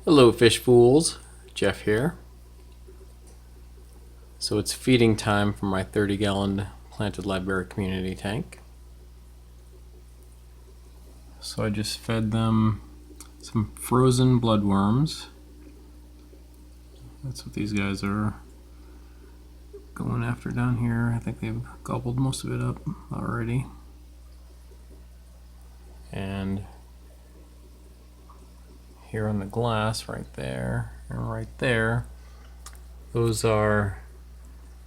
Hello fish fools, Jeff here. So it's feeding time for my 30-gallon planted Livebearer community tank. So I just fed them some frozen bloodworms. That's what these guys are going after down here. I think they've gobbled most of it up already. And here on the glass right there and right there, those are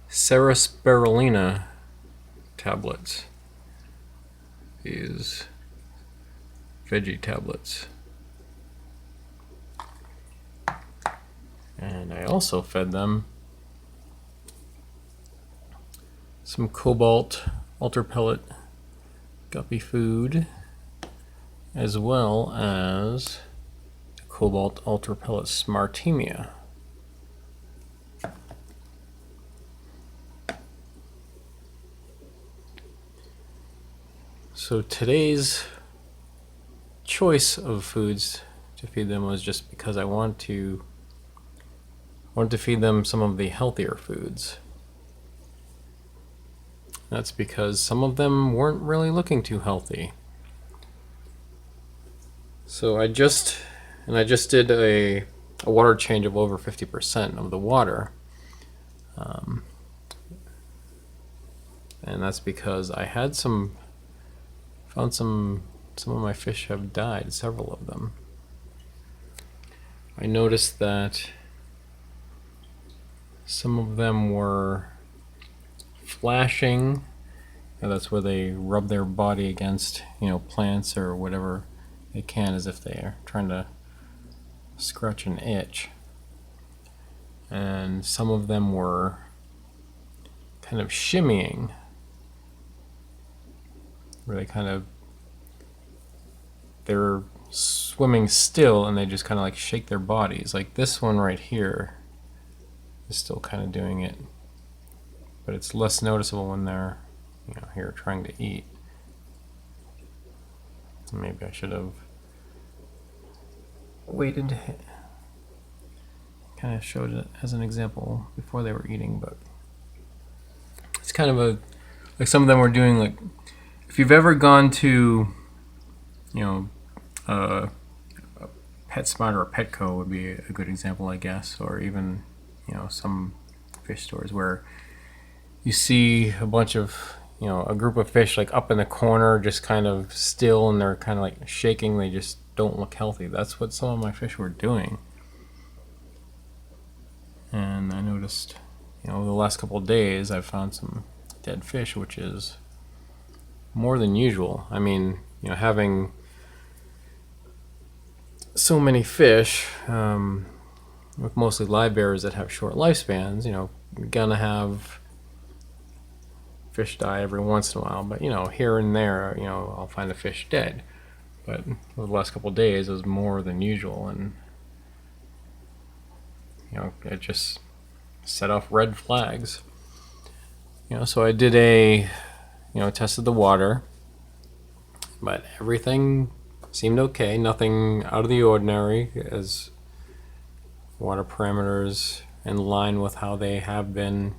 Sera Spirulina tablets. These veggie tablets. And I also fed them some Cobalt Ultra Pellet Guppy food, as well as Cobalt Ultra Pellet Smartemia. So today's choice of foods to feed them was just because I wanted to feed them some of the healthier foods. That's because some of them weren't really looking too healthy. So I just did a water change of over 50% of the water. And that's because I had found some of my fish have died, several of them. I noticed that some of them were flashing, and that's where they rub their body against, plants or whatever they can, as if they are trying to scratch an itch. And some of them were kind of shimmying, where they're swimming still and they just kind of like shake their bodies. Like this one right here is still kind of doing it, but it's less noticeable when they're here trying to eat. Maybe I should have waited, kind of showed it as an example before they were eating. But it's kind of like some of them were doing, like, if you've ever gone to a PetSmart or a Petco would be a good example, I guess, or even some fish stores where you see a bunch of a group of fish like up in the corner just kind of still, and they're kind of like shaking. They just don't look healthy. That's what some of my fish were doing. And I noticed the last couple of days I've found some dead fish, which is more than usual. I mean, having so many fish, with mostly livebearers that have short lifespans, you're gonna have fish die every once in a while. But here and there, I'll find a fish dead. But the last couple of days it was more than usual, and it just set off red flags. So I did tested the water, but everything seemed okay. Nothing out of the ordinary, as water parameters in line with how they have been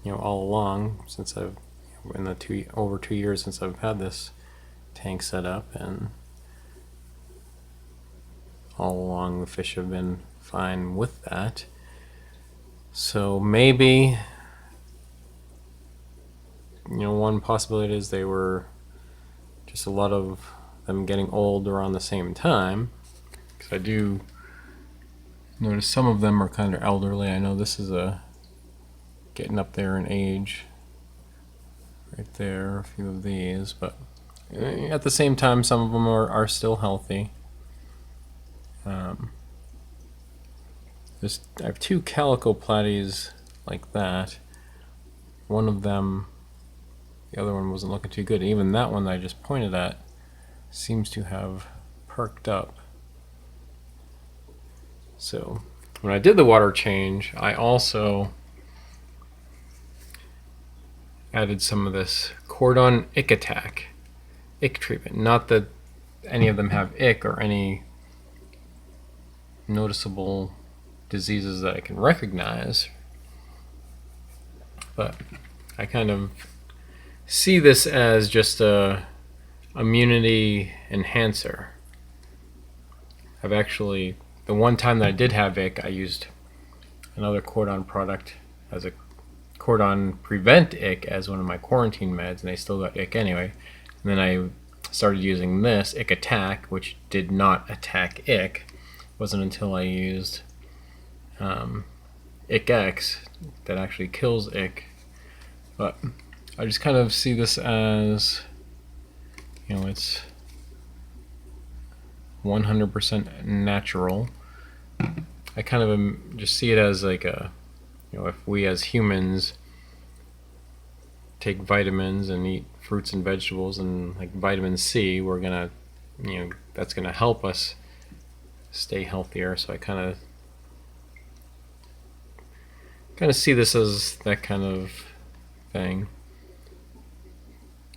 all along, since I've in the over 2 years since I've had this tank set up, and all along the fish have been fine with that. So maybe one possibility is they were just a lot of them getting old around the same time, because I do notice some of them are kind of elderly. I know this is getting up there in age right there, a few of these, but at the same time some of them are still healthy. I have two calico platies like that. One of them, the other one wasn't looking too good. Even that one that I just pointed at seems to have perked up. So when I did the water change, I also added some of this Kordon Ich Attach ick treatment. Not that any of them have ick or any noticeable diseases that I can recognize, but I kind of see this as just a immunity enhancer. I've actually, the one time that I did have ick, I used another Kordon product as a Kordon Prevent Ick as one of my quarantine meds, and I still got ick anyway. And then I started using this Ich Attach, which did not attack ick. It wasn't until I used Ich X that actually kills ick. But I just kind of see this as, you know, it's 100% natural. I kind of just see it as like a, you know, if we as humans take vitamins and eat fruits and vegetables and like vitamin C, we're gonna, you know, that's gonna help us stay healthier. So I kind of see this as that kind of thing.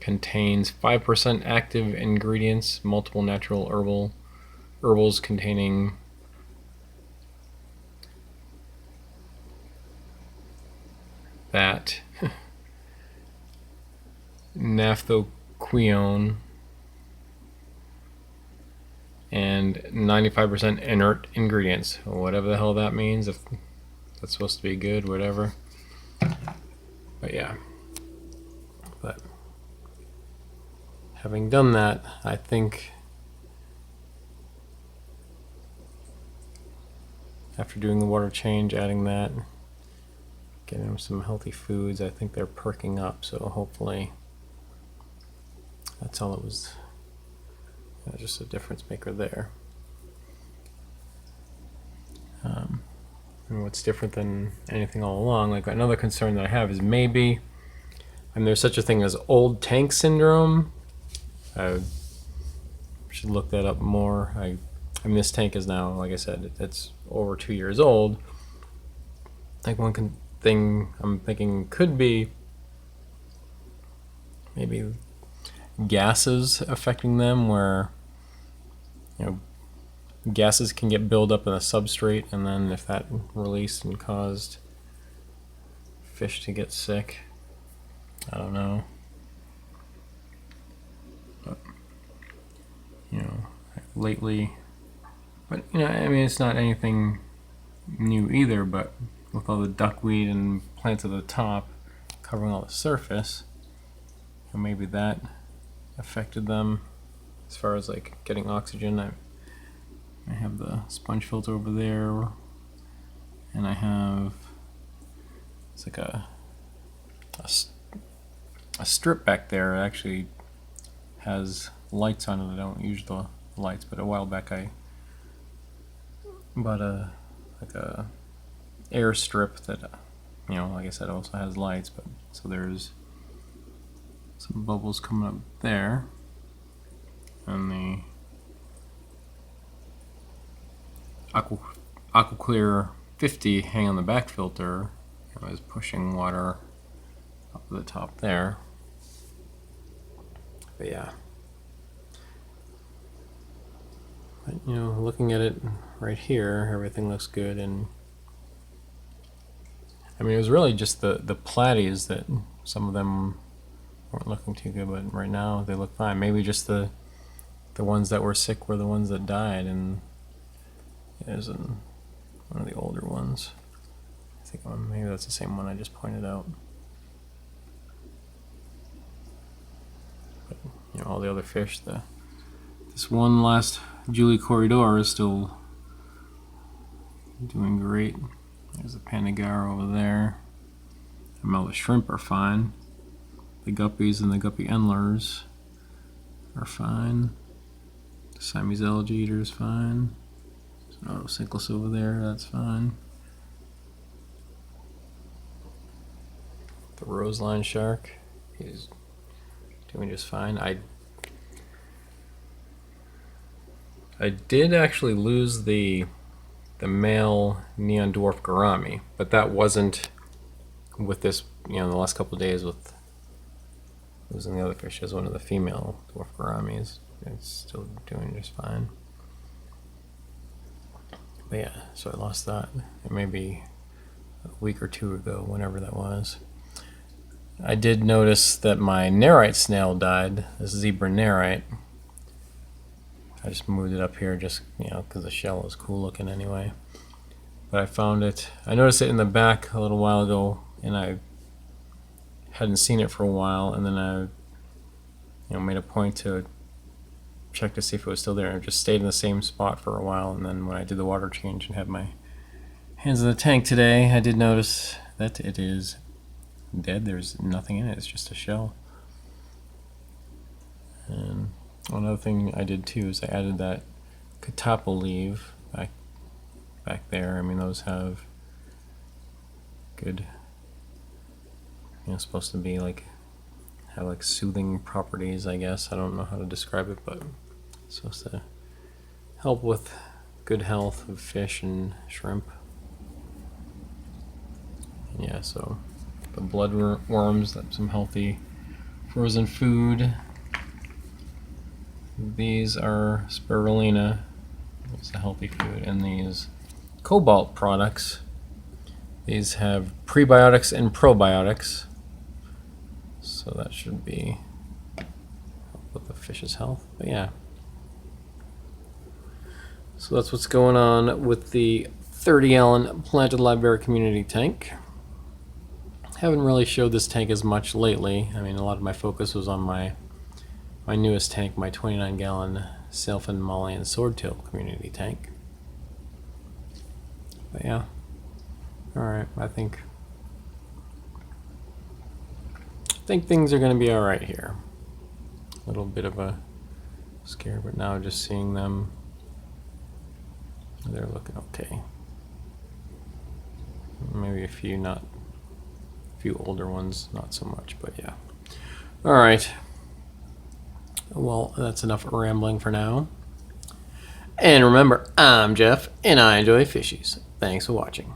Contains 5% active ingredients, multiple natural herbals containing that naphthoquinone and 95% inert ingredients, whatever the hell that means, if that's supposed to be good, whatever. But yeah, but having done that, I think after doing the water change, adding that, getting them some healthy foods, I think they're perking up, so hopefully that's all it was. Just a difference maker there. And what's different than anything all along, like another concern that I have is maybe, and there's such a thing as old tank syndrome. I should look that up more. I mean, this tank is now, like I said, it's over 2 years old. Like one thing I'm thinking could be maybe gases affecting them, where, you know, gases can get built up in the substrate, and then if that released and caused fish to get sick, I don't know. But, you know, lately, but you know, I mean, it's not anything new either, but with all the duckweed and plants at the top covering all the surface, and maybe that affected them as far as like getting oxygen. I have the sponge filter over there, and I have, it's like a strip back there. It actually has lights on it. I don't use the lights, but a while back I bought a air strip that, you know, like I said, also has lights. But so there's some bubbles coming up there, and the Aquaclear 50 hang on the back filter. I was pushing water up to the top there. But yeah, but, you know, looking at it right here, everything looks good. And I mean, it was really just the platies that some of them weren't looking too good, but right now they look fine. Maybe just the ones that were sick were the ones that died, and there's one of the older ones. I think maybe that's the same one I just pointed out. But, you know, all the other fish, this one last Julie Corridor is still doing great. There's the Panagar over there. And all the shrimp are fine. The guppies and the guppy endlers are fine. The Siamese algae eater is fine. There's an Autocyclus over there, that's fine. The roseline shark, he's doing just fine. I did actually lose the male neon dwarf gourami, but that wasn't with this, you know, the last couple of days with losing the other fish as one of the female dwarf gouramis. It's still doing just fine. But yeah, so I lost that maybe a week or two ago, whenever that was. I did notice that my nerite snail died, this zebra nerite. I just moved it up here just, because the shell is cool looking anyway. But I found it, I noticed it in the back a little while ago, and I hadn't seen it for a while, and then I made a point to check to see if it was still there. It just stayed in the same spot for a while, and then when I did the water change and had my hands in the tank today, I did notice that it is dead. There's nothing in it, it's just a shell. And another thing I did too is I added that catappa leaf back there. I mean, those have good, supposed to be have soothing properties, I guess. I don't know how to describe it, but it's supposed to help with good health of fish and shrimp. And yeah, so the blood worms, that's some healthy frozen food. These are spirulina, it's a healthy food, and these cobalt products, these have prebiotics and probiotics, so that should be help with the fish's health. But yeah, so that's what's going on with the 30-gallon planted Livebearer community tank. Haven't really showed this tank as much lately. I mean, a lot of my focus was on my newest tank, my 29-gallon sailfin, molly, and swordtail community tank. But yeah, alright, I think things are going to be alright here. A little bit of a scare, but now just seeing them, they're looking okay. Maybe a few older ones, not so much, but yeah. Alright. Well, that's enough rambling for now. And remember, I'm Jeff, and I enjoy fishies. Thanks for watching.